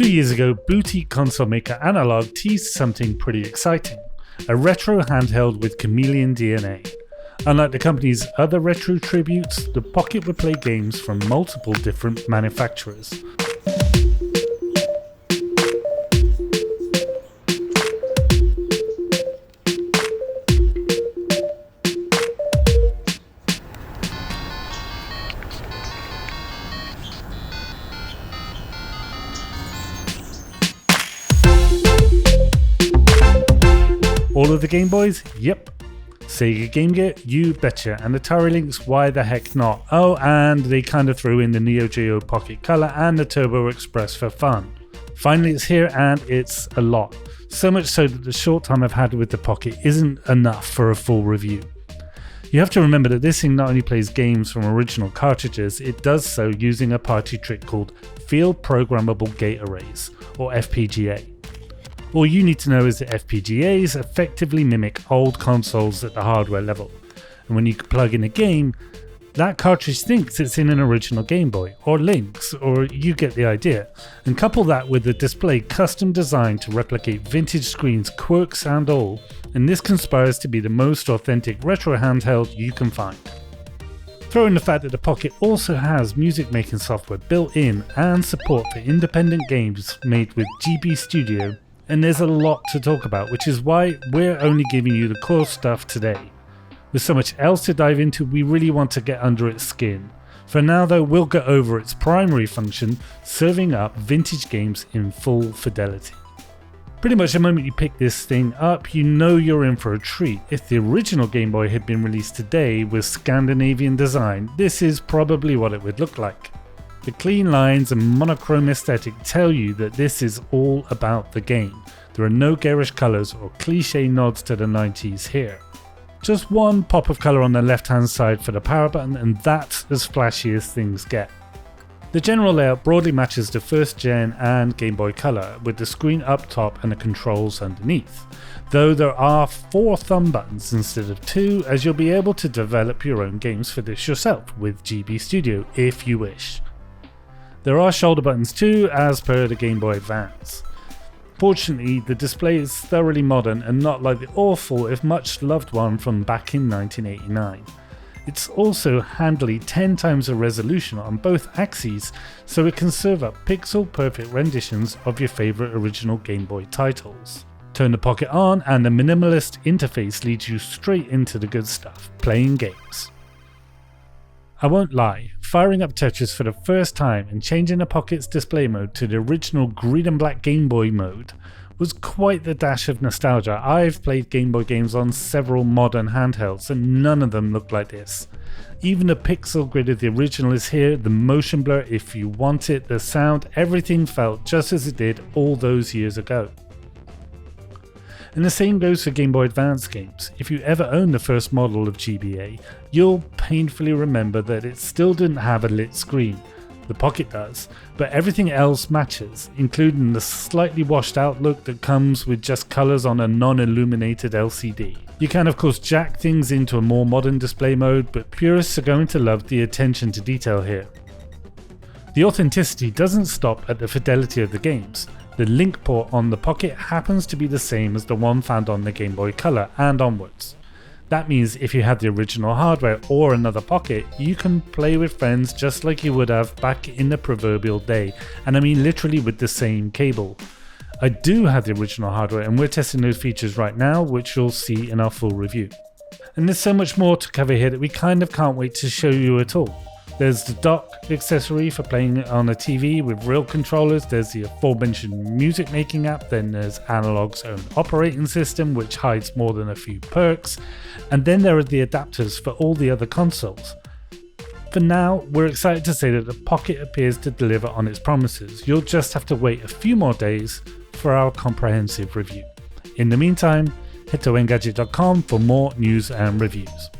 2 years ago, boutique console maker Analogue teased something pretty exciting, a retro handheld with chameleon DNA. Unlike the company's other retro tributes, the Pocket would play games from multiple different manufacturers. All of the Game Boys? Yep. Sega Game Gear? You betcha. And Atari Lynx? Why the heck not? Oh, and they kind of threw in the Neo Geo Pocket Color and the Turbo Express for fun. Finally it's here, and it's a lot. So much so that the short time I've had with the Pocket isn't enough for a full review. You have to remember that this thing not only plays games from original cartridges, it does so using a party trick called Field Programmable Gate Arrays, or FPGA. All you need to know is that FPGAs effectively mimic old consoles at the hardware level, and when you plug in a game, that cartridge thinks it's in an original Game Boy, or Lynx, or you get the idea, and couple that with a display custom designed to replicate vintage screens, quirks and all, and this conspires to be the most authentic retro handheld you can find. Throw in the fact that the Pocket also has music making software built in and support for independent games made with GB Studio, and there's a lot to talk about, which is why we're only giving you the core stuff today. With so much else to dive into, we really want to get under its skin. For now though, we'll go over its primary function, serving up vintage games in full fidelity. Pretty much the moment you pick this thing up, you know you're in for a treat. If the original Game Boy had been released today with Scandinavian design, this is probably what it would look like. The clean lines and monochrome aesthetic tell you that this is all about the game. There are no garish colours or cliche nods to the 90s here. Just one pop of colour on the left hand side for the power button, and that's as flashy as things get. The general layout broadly matches the first gen and Game Boy Color, with the screen up top and the controls underneath, though there are 4 thumb buttons instead of 2, as you'll be able to develop your own games for this yourself with GB Studio if you wish. There are shoulder buttons too, as per the Game Boy Advance. Fortunately, the display is thoroughly modern and not like the awful if much loved one from back in 1989. It's also handily 10 times the resolution on both axes, so it can serve up pixel perfect renditions of your favourite original Game Boy titles. Turn the Pocket on and the minimalist interface leads you straight into the good stuff, playing games. I won't lie, firing up Tetris for the first time and changing the Pocket's display mode to the original green and black Game Boy mode was quite the dash of nostalgia. I've played Game Boy games on several modern handhelds and none of them look like this. Even the pixel grid of the original is here, the motion blur if you want it, the sound, everything felt just as it did all those years ago. And the same goes for Game Boy Advance games. If you ever owned the first model of GBA, you'll painfully remember that it still didn't have a lit screen. The Pocket does, but everything else matches, including the slightly washed out look that comes with just colours on a non-illuminated LCD. You can of course jack things into a more modern display mode, but purists are going to love the attention to detail here. The authenticity doesn't stop at the fidelity of the games. The link port on the Pocket happens to be the same as the one found on the Game Boy Color and onwards. That means if you have the original hardware or another Pocket, you can play with friends just like you would have back in the proverbial day, and I mean literally with the same cable. I do have the original hardware and we're testing those features right now, which you'll see in our full review. And there's so much more to cover here that we kind of can't wait to show you at all. There's the dock accessory for playing it on a TV with real controllers, there's the aforementioned music making app, then there's Analogue's own operating system which hides more than a few perks, and then there are the adapters for all the other consoles. For now, we're excited to say that the Pocket appears to deliver on its promises. You'll just have to wait a few more days for our comprehensive review. In the meantime, head to engadget.com for more news and reviews.